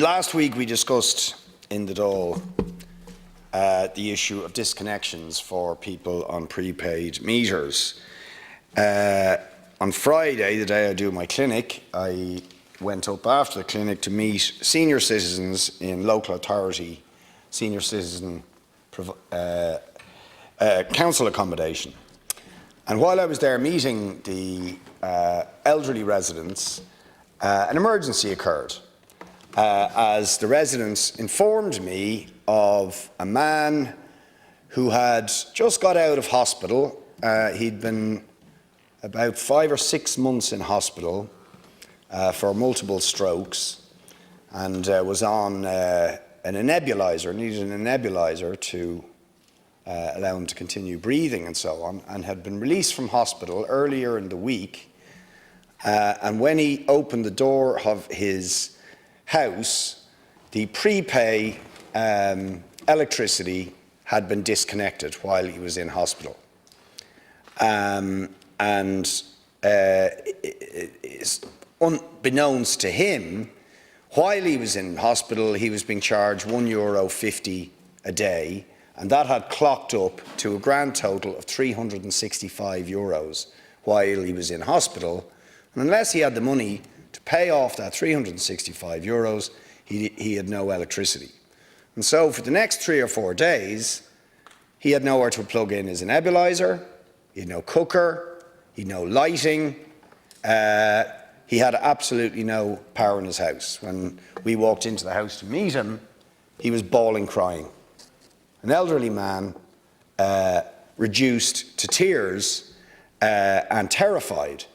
Last week we discussed in the Dáil the issue of disconnections for people on prepaid meters. On Friday, the day I do my clinic, I went up after the clinic to meet senior citizens in local authority, senior citizen council accommodation. And while I was there meeting the elderly residents, an emergency occurred as the residents informed me of a man who had just got out of hospital. He'd been about 5 or 6 months in hospital for multiple strokes and was on a nebulizer, needed a nebulizer to allow him to continue breathing and so on, and had been released from hospital earlier in the week. And when he opened the door of his house, the prepay electricity had been disconnected while he was in hospital. Unbeknownst to him, while he was in hospital, he was being charged €1.50 a day, and that had clocked up to a grand total of €365 while he was in hospital. And unless he had the money to pay off that €365, he had no electricity. And so for the next 3 or 4 days, he had nowhere to plug in his nebulizer, he had no cooker, he had no lighting, he had absolutely no power in his house. When we walked into the house to meet him, he was bawling, crying. An elderly man, reduced to tears and terrified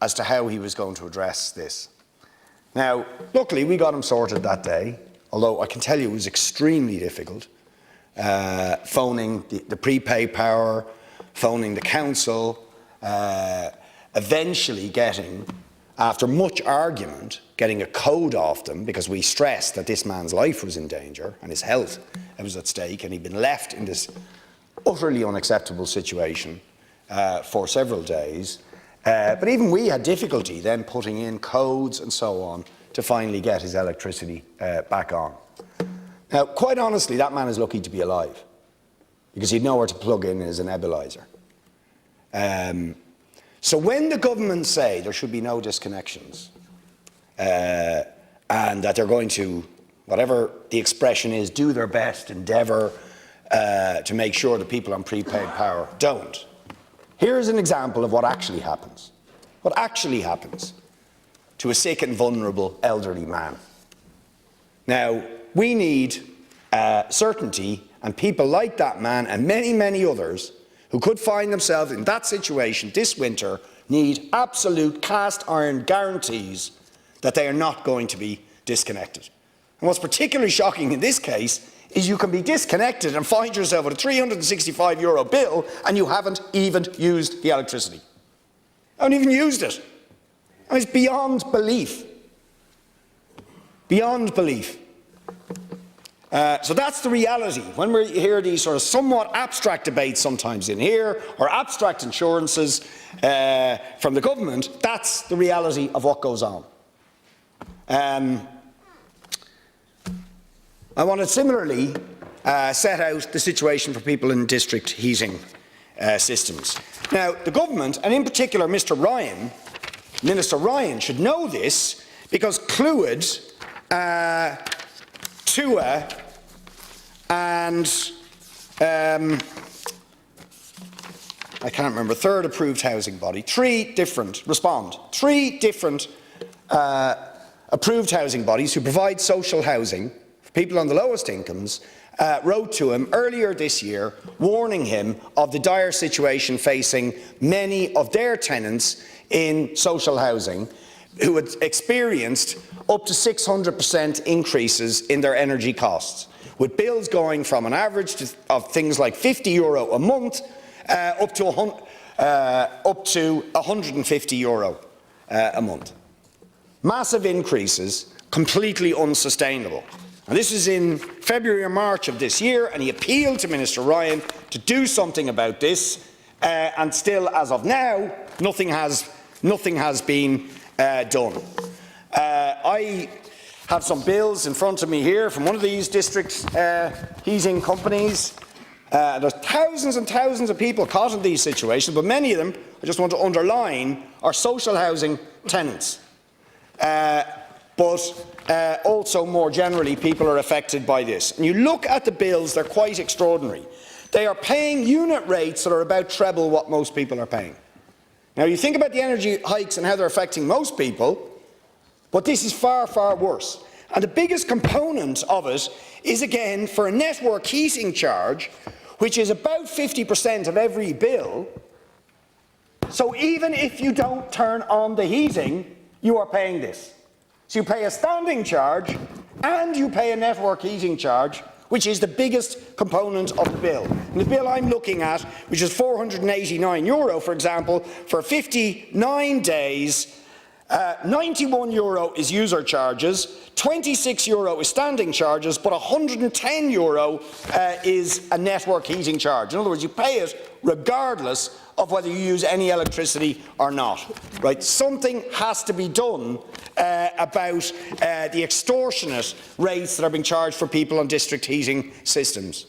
as to how he was going to address this. Now, luckily, we got him sorted that day, although I can tell you it was extremely difficult. Phoning the prepay power, phoning the council, eventually getting, after much argument, getting a code off them, because we stressed that this man's life was in danger and his health was at stake, and he'd been left in this utterly unacceptable situation for several days. But even we had difficulty then putting in codes and so on to finally get his electricity back on. Now, quite honestly, that man is lucky to be alive, because he'd nowhere to plug in his nebulizer. So when the government say there should be no disconnections, and that they're going to, whatever the expression is, do their best, endeavour to make sure that people on prepaid power don't, here's an example of what actually happens. What actually happens to a sick and vulnerable elderly man. Now, we need certainty, and people like that man and many, many others who could find themselves in that situation this winter need absolute cast iron guarantees that they are not going to be disconnected. And what's particularly shocking in this case is you can be disconnected and find yourself with a €365 bill and you haven't even used the electricity. Haven't even used it. I mean, it's beyond belief. Beyond belief. So that's the reality. When we hear these sort of somewhat abstract debates sometimes in here, or abstract assurances from the government, that's the reality of what goes on. I want to similarly set out the situation for people in district heating systems. Now, the government, and in particular Minister Ryan should know this, because Clúid, TUA and I can't remember, third approved housing body, three different approved housing bodies who provide social housing for people on the lowest incomes, wrote to him earlier this year warning him of the dire situation facing many of their tenants in social housing who had experienced up to 600% increases in their energy costs, with bills going from an average of things like €50 a month up to €150 a month. Massive increases, completely unsustainable. And this is in February or March of this year, and he appealed to Minister Ryan to do something about this, and still, as of now, nothing has been done. I have some bills in front of me here from one of these district heating companies. There's thousands and thousands of people caught in these situations, but many of them, I just want to underline, are social housing tenants. But also more generally, people are affected by this. And you look at the bills, they're quite extraordinary. They are paying unit rates that are about treble what most people are paying. Now, you think about the energy hikes and how they're affecting most people, but this is far, far worse. And the biggest component of it is, again, for a network heating charge, which is about 50% of every bill. So even if you don't turn on the heating, you are paying this. So you pay a standing charge and you pay a network heating charge, which is the biggest component of the bill. And the bill I'm looking at, which is €489, for example, for 59 days, €91 is user charges, €26 is standing charges, but €110 is a network heating charge. In other words, you pay it regardless of whether you use any electricity or not. Right? Something has to be done about the extortionate rates that are being charged for people on district heating systems.